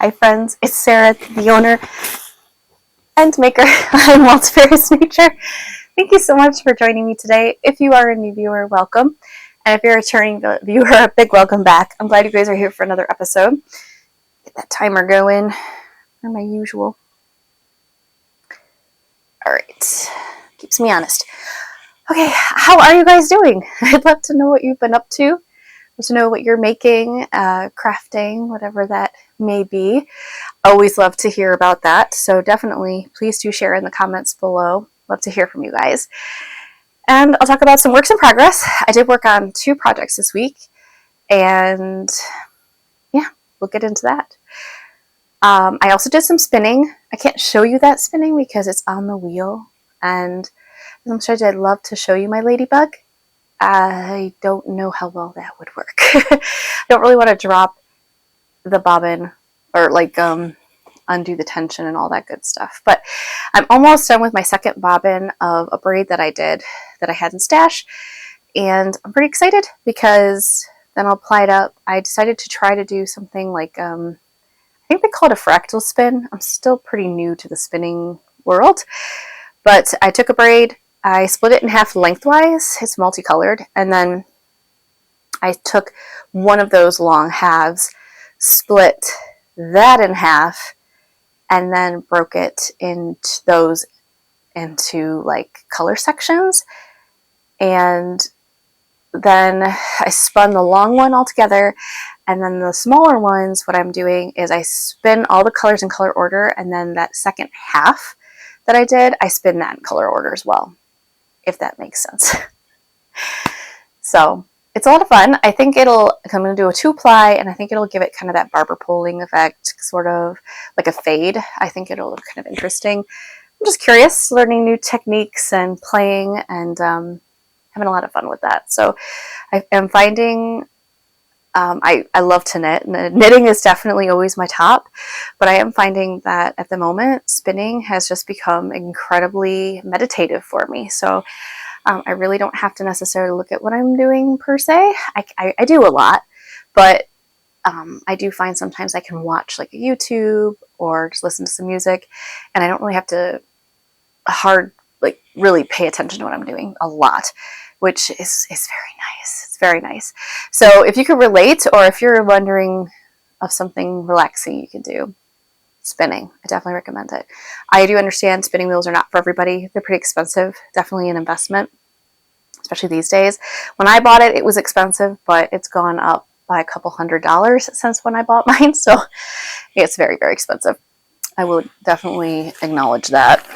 Hi friends, it's Sarah, the owner and maker of Multifarious Nature. Thank you so much for joining me today. If you are a new viewer, welcome. And if you're a returning viewer, a big welcome back. I'm glad you guys are here for another episode. Get that timer going for my usual. Alright, keeps me honest. Okay, how are you guys doing? I'd love to know what you've been up to. To know what you're making, crafting, whatever that may be. Always love to hear about that. So definitely, please do share in the comments below. Love to hear from you guys. And I'll talk about some works in progress. I did work on 2 projects this week. And yeah, we'll get into that. I also did some spinning. I can't show you that spinning because it's on the wheel. And as I'm sure I'd love to show you my ladybug. I don't know how well that would work. I don't really want to drop the bobbin or like undo the tension and all that good stuff. But I'm almost done with my second bobbin of a braid that I did that I had in stash. And I'm pretty excited because then I'll apply it up. I decided to try to do something like, I think they call it a fractal spin. I'm still pretty new to the spinning world. But I took a braid, I split it in half lengthwise, it's multicolored, and then I took one of those long halves, split that in half, and then broke it into like color sections. And then I spun the long one all together, and then the smaller ones, what I'm doing is I spin all the colors in color order, and then that second half that I did, I spin that in color order as well, if that makes sense. So it's a lot of fun. I think I'm going to do a 2-ply, and I think it'll give it kind of that barber poling effect, sort of like a fade. I think it'll look kind of interesting. I'm just curious, learning new techniques and playing and having a lot of fun with that. So I am finding I love to knit. Knitting is definitely always my top, but I am finding that at the moment, spinning has just become incredibly meditative for me. So I really don't have to necessarily look at what I'm doing per se. I do a lot, but I do find sometimes I can watch like a YouTube or just listen to some music, and I don't really have to really pay attention to what I'm doing a lot, which is very nice. It's very nice. So if you could relate, or if you're wondering of something relaxing you can do, spinning, I definitely recommend it. I do understand spinning wheels are not for everybody. They're pretty expensive, definitely an investment, especially these days. When I bought it, it was expensive, but it's gone up by a couple $100s since when I bought mine. So it's very, very expensive. I will definitely acknowledge that.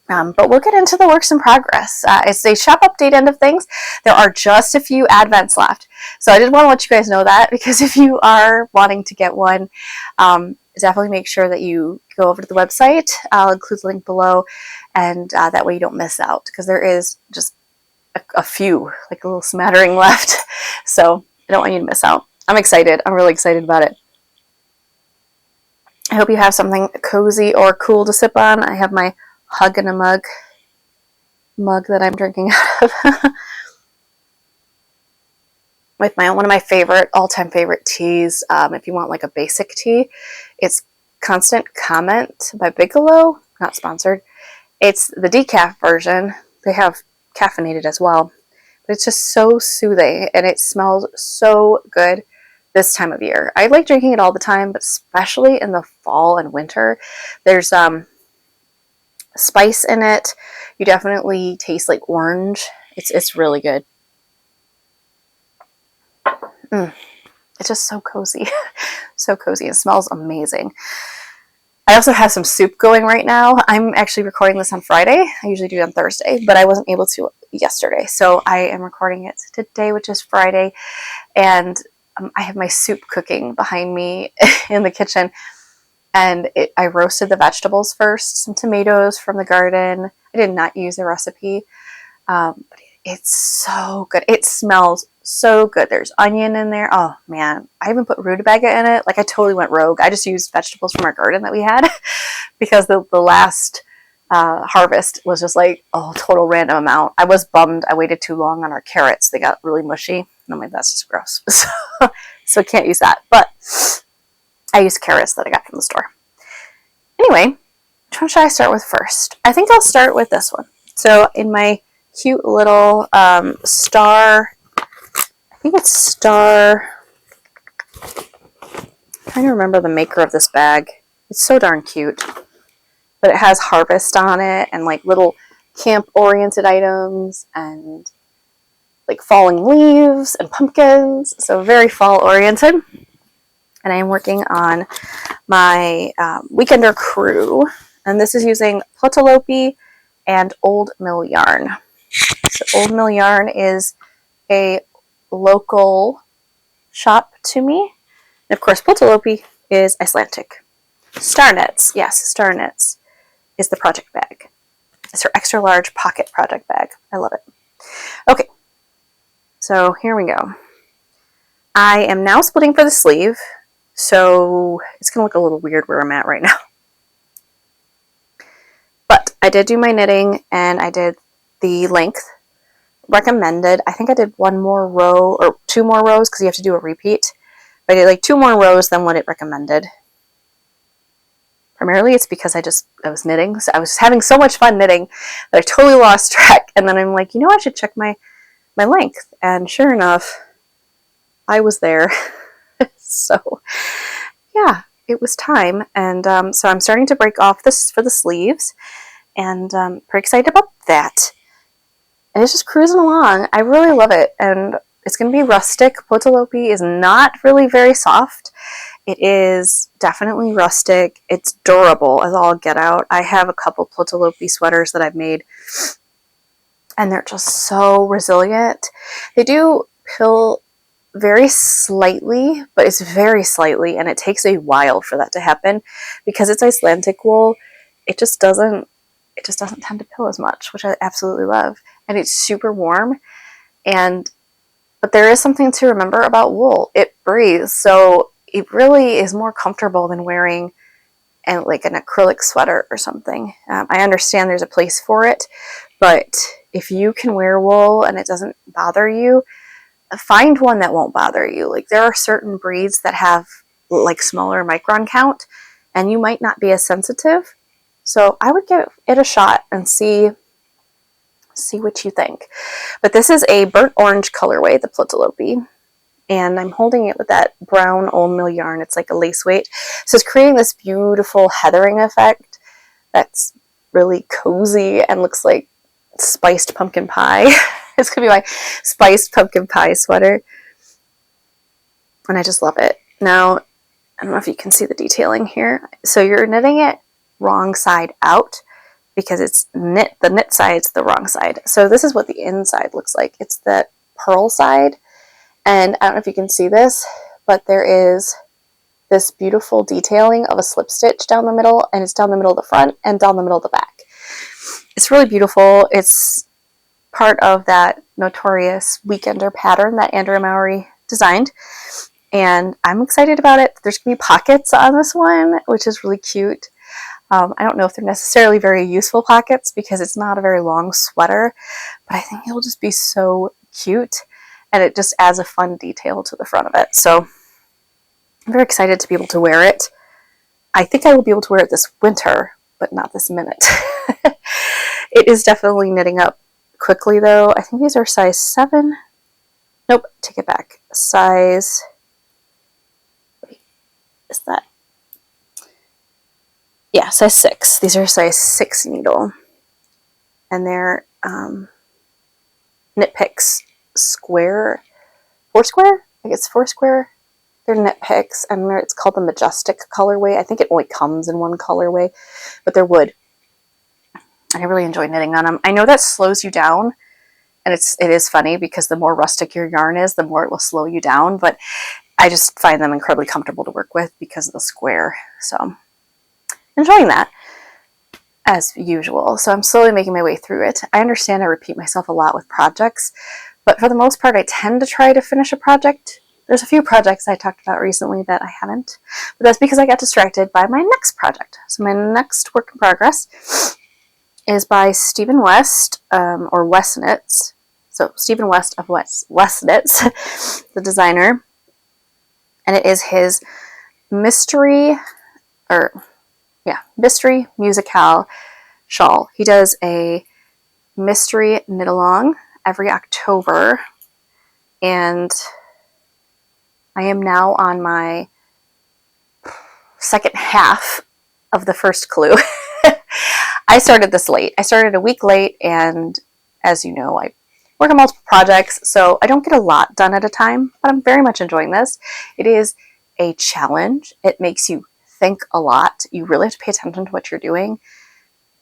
But we'll get into the works in progress. It's a shop update end of things. There are just a few advents left. So I did want to let you guys know that, because if you are wanting to get one, definitely make sure that you go over to the website. I'll include the link below, and that way you don't miss out, because there is just a few, like a little smattering left. So I don't want you to miss out. I'm excited. I'm really excited about it. I hope you have something cozy or cool to sip on. I have my Hug in a mug that I'm drinking out of with one of my all-time favorite teas. If you want like a basic tea, it's Constant Comment by Bigelow. Not sponsored. It's the decaf version. They have caffeinated as well, but it's just so soothing, and it smells so good this time of year. I like drinking it all the time, but especially in the fall and winter. There's spice in it. You definitely taste like orange. It's really good. It's just so cozy. So cozy. It smells amazing. I also have some soup going right now. I'm actually recording this on Friday. I usually do it on Thursday, but I wasn't able to yesterday. So I am recording it today, which is Friday. And I have my soup cooking behind me in the kitchen. And I roasted the vegetables first, some tomatoes from the garden. I did not use a recipe, but it's so good. It smells so good. There's onion in there. Oh man, I even put rutabaga in it. Like I totally went rogue. I just used vegetables from our garden that we had because the last harvest was just like a total random amount. I was bummed I waited too long on our carrots. They got really mushy. And I'm like, that's just gross. So can't use that. But I use carrots that I got from the store. Anyway, which one should I start with first? I think I'll start with this one. So in my cute little star, I think it's star, I'm trying to remember the maker of this bag. It's so darn cute. But it has harvest on it and like little camp oriented items and like falling leaves and pumpkins. So very fall oriented. And I am working on my Weekender crew. And this is using plutolopi and old mill yarn. So old mill yarn is a local shop to me. And of course, plutolopi is Icelandic. Star Knits, yes, Star Knits is the project bag. It's her extra large pocket project bag. I love it. Okay, so here we go. I am now splitting for the sleeve, so it's going to look a little weird where I'm at right now. But I did do my knitting, and I did the length recommended. I think I did one more row, or 2 more rows, because you have to do a repeat. But I did like 2 more rows than what it recommended. Primarily, it's because I was knitting. So I was having so much fun knitting that I totally lost track. And then I'm like, I should check my length. And sure enough, I was there. So, yeah, it was time. And so I'm starting to break off this for the sleeves. And pretty excited about that. And it's just cruising along. I really love it. And it's going to be rustic. Plutolopi is not really very soft. It is definitely rustic. It's durable as all get out. I have a couple plutolopi sweaters that I've made, and they're just so resilient. They do pill very slightly, but it's very slightly, and it takes a while for that to happen because it's Icelandic wool. It just doesn't tend to pill as much, which I absolutely love. And it's super warm, but there is something to remember about wool. It breathes, so it really is more comfortable than wearing like an acrylic sweater or something. I understand there's a place for it, but if you can wear wool and it doesn't bother you, find one that won't bother you. Like there are certain breeds that have like smaller micron count, and you might not be as sensitive. So I would give it a shot and see what you think. But this is a burnt orange colorway, the plutolopi. And I'm holding it with that brown old mill yarn. It's like a lace weight. So it's creating this beautiful heathering effect that's really cozy and looks like spiced pumpkin pie. It's going to be my spiced pumpkin pie sweater. And I just love it. Now, I don't know if you can see the detailing here. So you're knitting it wrong side out because the knit side's the wrong side. So this is what the inside looks like. It's the purl side. And I don't know if you can see this, but there is this beautiful detailing of a slip stitch down the middle, and it's down the middle of the front and down the middle of the back. It's really beautiful. It's part of that notorious Weekender pattern that Andrea Mowry designed, and I'm excited about it. There's going to be pockets on this one, which is really cute. I don't know if they're necessarily very useful pockets because it's not a very long sweater, but I think it'll just be so cute. And it just adds a fun detail to the front of it. So I'm very excited to be able to wear it. I think I will be able to wear it this winter, but not this minute. It is definitely knitting up quickly, though. I think these are size 7. Nope, take it back. Size... Wait, is that... Yeah, size 6. These are size 6 needle. And they're Knit Picks Foursquare? I think it's Foursquare. They're knit picks, and it's called the Majestic colorway. I think it only comes in one colorway, but they're wood. And I really enjoy knitting on them. I know that slows you down, and it is funny because the more rustic your yarn is, the more it will slow you down, but I just find them incredibly comfortable to work with because of the square. So, enjoying that, as usual. So I'm slowly making my way through it. I understand I repeat myself a lot with projects, but for the most part, I tend to try to finish a project. There's a few projects I talked about recently that I haven't, but that's because I got distracted by my next project. So my next work in progress is by Stephen West, or West Knits. So Stephen West of West Knits, the designer. And it is his mystery, mystery musicale shawl. He does a mystery knit along every October, and I am now on my second half of the first clue. I started this late. I started a week late, and as you know, I work on multiple projects, so I don't get a lot done at a time, but I'm very much enjoying this. It is a challenge. It makes you think a lot. You really have to pay attention to what you're doing,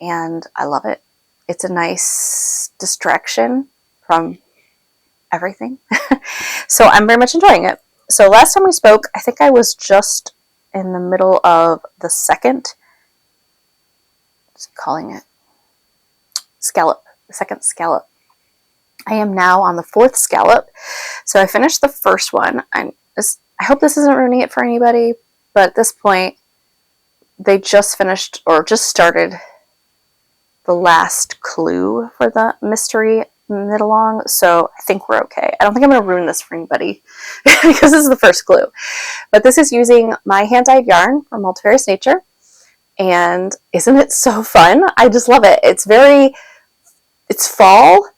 and I love it. It's a nice distraction from everything. So I'm very much enjoying it. So last time we spoke, I think I was just in the middle of the second, scallop, the second scallop. I am now on the fourth scallop. So I finished the first one. I hope this isn't ruining it for anybody, but at this point, they just finished or just started the last clue for the mystery knit along, so I think we're okay. I don't think I'm going to ruin this for anybody because this is the first clue. But this is using my hand-dyed yarn from Multifarious Nature, and isn't it so fun? I just love it. It's fall,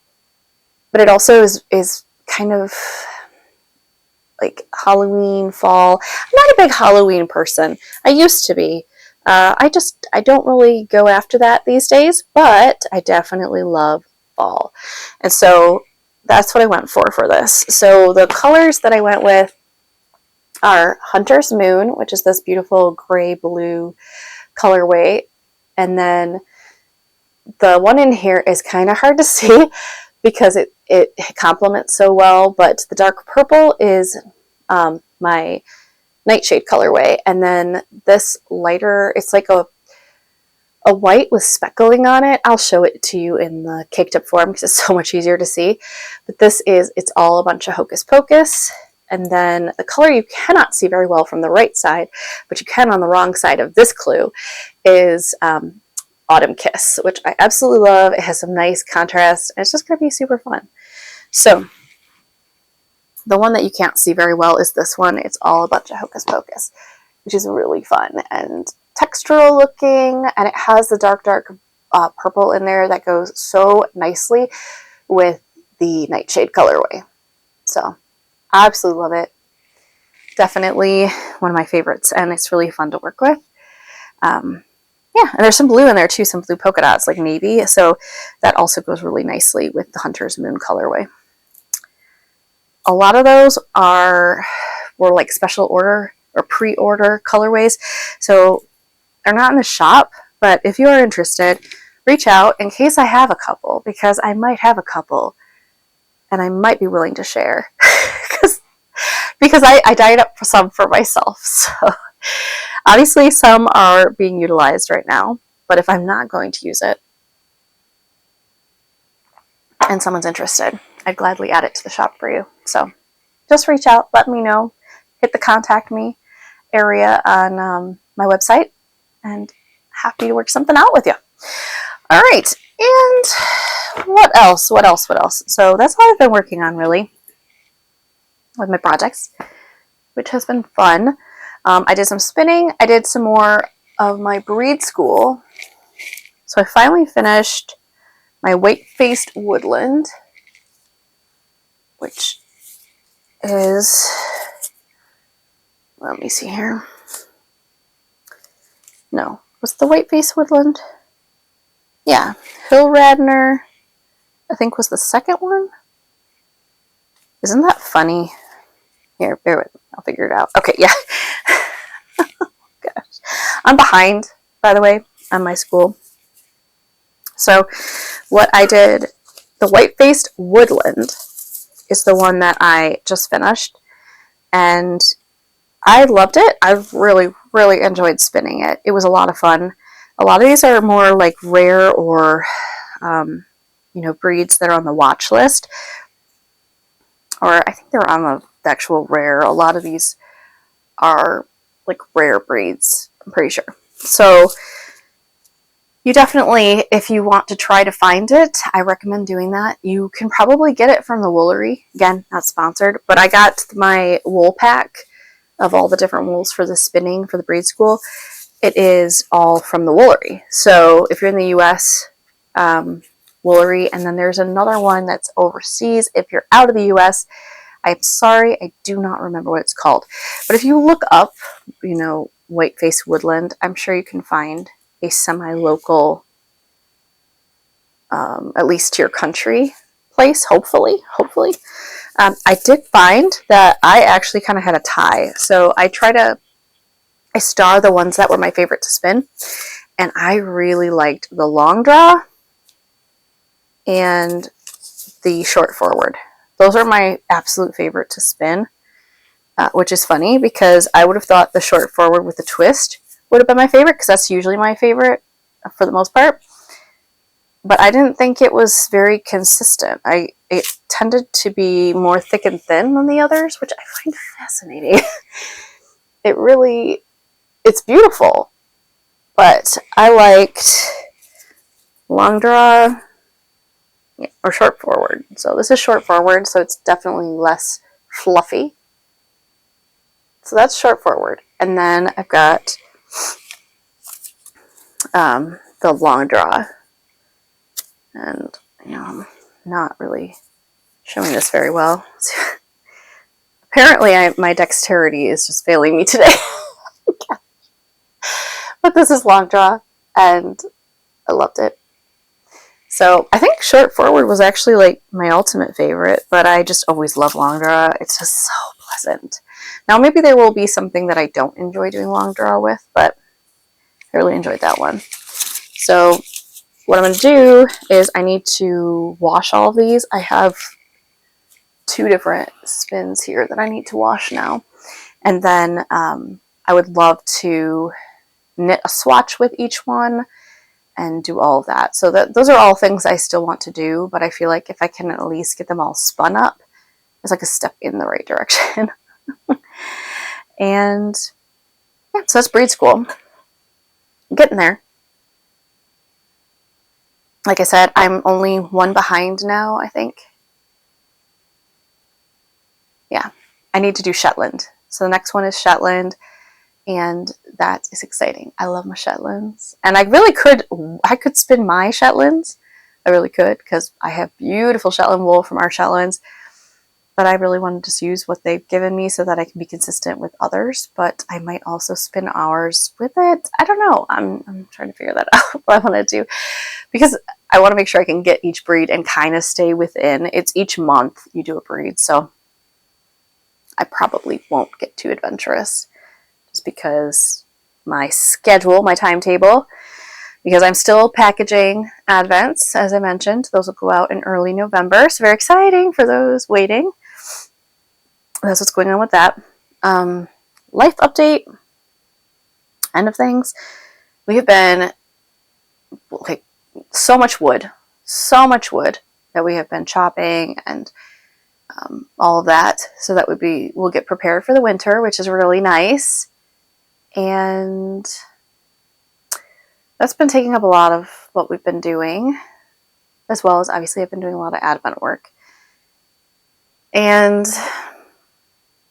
but it also is kind of like Halloween, fall. I'm not a big Halloween person. I used to be. I don't really go after that these days, but I definitely love fall. And so that's what I went for this. So the colors that I went with are Hunter's Moon, which is this beautiful gray blue colorway. And then the one in here is kind of hard to see because it complements so well, but the dark purple is my Nightshade colorway. And then this lighter, it's like a white with speckling on it. I'll show it to you in the caked up form because it's so much easier to see. But it's all a bunch of Hocus Pocus. And then the color you cannot see very well from the right side, but you can on the wrong side of this clue, is Autumn Kiss, which I absolutely love. It has some nice contrast, and it's just going to be super fun. So the one that you can't see very well is this one. It's all a bunch of Hocus Pocus, which is really fun and textural looking, and it has the dark purple in there that goes so nicely with the Nightshade colorway. So I absolutely love it. Definitely one of my favorites, and it's really fun to work with. Yeah, and there's some blue in there too, some blue polka dots like navy, so that also goes really nicely with the Hunter's Moon colorway. A lot of those were like special order or pre-order colorways, so they're not in the shop, but if you are interested, reach out in case I have a couple, because I might have a couple and I might be willing to share because I dyed up some for myself. So obviously some are being utilized right now, but if I'm not going to use it and someone's interested, I'd gladly add it to the shop for you. So just reach out, let me know, hit the contact me area on my website, and happy to work something out with you. All right, and what else? So that's all I've been working on really with my projects, which has been fun. I did some spinning. I did some more of my breed school. So I finally finished my white-faced woodland, which is, let me see here. No, was the white-faced woodland? Yeah, Hill Radner, I think was the second one. Isn't that funny? Here, bear with me. I'll figure it out. Okay, yeah. Gosh. I'm behind, by the way, on my school. So what I did, the white-faced woodland is the one that I just finished, and I loved it. I really, really enjoyed spinning it. It was a lot of fun. A lot of these are more like rare or, breeds that are on the watch list, or I think they're on the actual rare. A lot of these are like rare breeds, I'm pretty sure. So you definitely, if you want to try to find it, I recommend doing that. You can probably get it from the Woolery. Again, not sponsored, but I got my wool pack of all the different wools for the spinning for the breed school, it is all from the Woolery. So if you're in the US, Woolery, and then there's another one that's overseas. If you're out of the US, I'm sorry, I do not remember what it's called. But if you look up, Whiteface Woodland, I'm sure you can find a semi-local, at least to your country place, hopefully. I did find that I actually kind of had a tie. So I star the ones that were my favorite to spin. And I really liked the long draw and the short forward. Those are my absolute favorite to spin, which is funny because I would have thought the short forward with the twist would have been my favorite because that's usually my favorite for the most part. But I didn't think it was very consistent. It tended to be more thick and thin than the others, which I find fascinating. It's beautiful. But I liked long draw or short forward. So this is short forward, so it's definitely less fluffy. So that's short forward. And then I've got the long draw. And, I'm not really showing this very well. Apparently my dexterity is just failing me today. But this is long draw, and I loved it. So I think short forward was actually like my ultimate favorite, but I just always love long draw. It's just so pleasant. Now maybe there will be something that I don't enjoy doing long draw with, but I really enjoyed that one. So what I'm going to do is I need to wash all of these. I have 2 different spins here that I need to wash now. And then I would love to knit a swatch with each one and do all of that. So those are all things I still want to do, but I feel like if I can at least get them all spun up, it's like a step in the right direction. And yeah, so that's breed school. I'm getting there. Like I said, I'm only 1 behind now, I think. Yeah, I need to do Shetland. So the next one is Shetland, and that is exciting. I love my Shetlands. And I could spin my Shetlands. I really could, because I have beautiful Shetland wool from our Shetlands. But I really want to just use what they've given me so that I can be consistent with others. But I might also spin ours with it. I don't know. I'm trying to figure that out, what I want to do. Because I want to make sure I can get each breed and kind of stay within. It's each month you do a breed. So I probably won't get too adventurous. Just because my schedule, my timetable, because I'm still packaging Advents, as I mentioned. Those will go out in early November. So very exciting for those waiting. That's what's going on with that. Life update, end of things. We have been so much wood that we have been chopping and all of that. So that we'll get prepared for the winter, which is really nice. And that's been taking up a lot of what we've been doing, as well as obviously I've been doing a lot of Advent work. And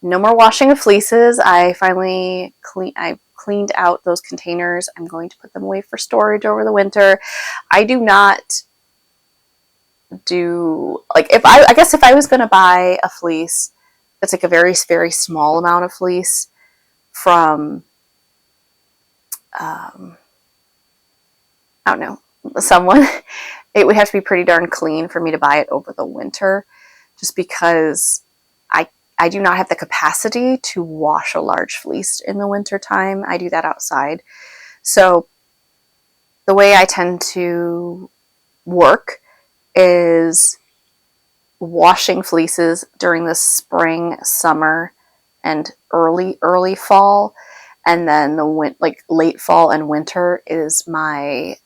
no more washing of fleeces. I finally cleaned out those containers. I'm going to put them away for storage over the winter. I do not do, like, if I was going to buy a fleece that's like a very, very small amount of fleece from, I don't know, someone, it would have to be pretty darn clean for me to buy it over the winter, just because I do not have the capacity to wash a large fleece in the winter time. I do that outside. So the way I tend to work is washing fleeces during the spring, summer, and early fall. And then late fall and winter is my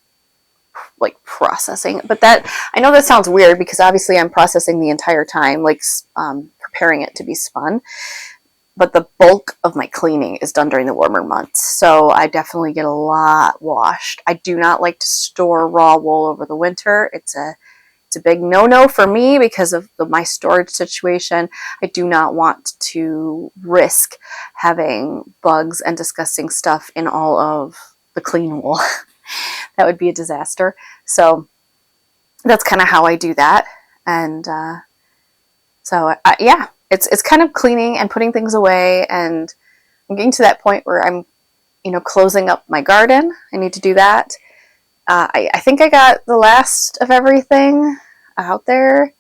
processing. But that, I know that sounds weird because obviously I'm processing the entire time, preparing it to be spun. But the bulk of my cleaning is done during the warmer months. So I definitely get a lot washed. I do not like to store raw wool over the winter. It's a It's a big no-no for me because of my storage situation. I do not want to risk having bugs and disgusting stuff in all of the clean wool. That would be a disaster. So that's kind of how I do that. And yeah, it's kind of cleaning and putting things away, and I'm getting to that point where I'm, closing up my garden. I need to do that. I think I got the last of everything out there.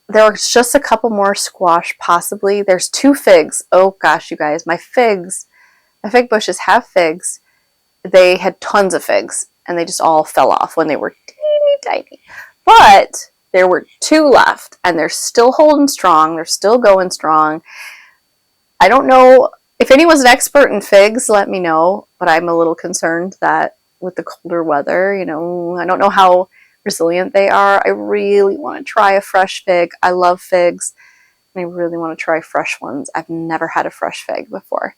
There's just a couple more squash, possibly. There's 2 figs. Oh gosh, you guys, my fig bushes have figs. They had tons of figs, and they just all fell off when they were teeny tiny. But there were 2 left, and they're still holding strong. They're still going strong. I don't know if anyone's an expert in figs, let me know, but I'm a little concerned that with the colder weather, I don't know how resilient they are. I really want to try a fresh fig. I love figs, and I really want to try fresh ones. I've never had a fresh fig before.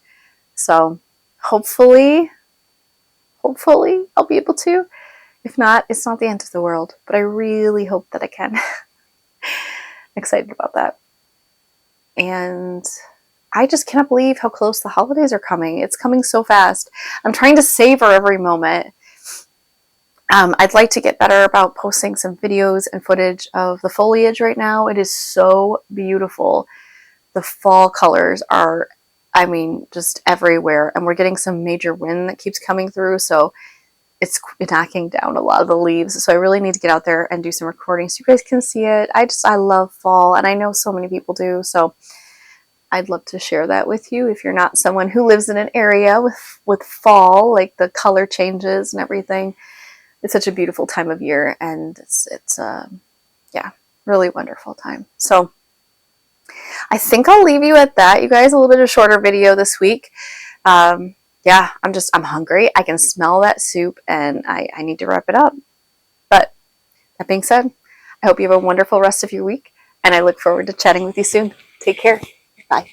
So hopefully I'll be able to. If not, it's not the end of the world, but I really hope that I can. Excited about that. And I just cannot believe how close the holidays are coming. It's coming so fast. I'm trying to savor every moment. I'd like to get better about posting some videos and footage of the foliage right now. It is so beautiful. The fall colors are, just everywhere. And we're getting some major wind that keeps coming through, so it's knocking down a lot of the leaves. So I really need to get out there and do some recording so you guys can see it. I love fall, and I know so many people do, so I'd love to share that with you. If you're not someone who lives in an area with fall, like the color changes and everything, it's such a beautiful time of year, and it's really wonderful time. So I think I'll leave you at that. You guys, a little bit of a shorter video this week. I'm hungry. I can smell that soup, and I need to wrap it up. But that being said, I hope you have a wonderful rest of your week, and I look forward to chatting with you soon. Take care. Bye.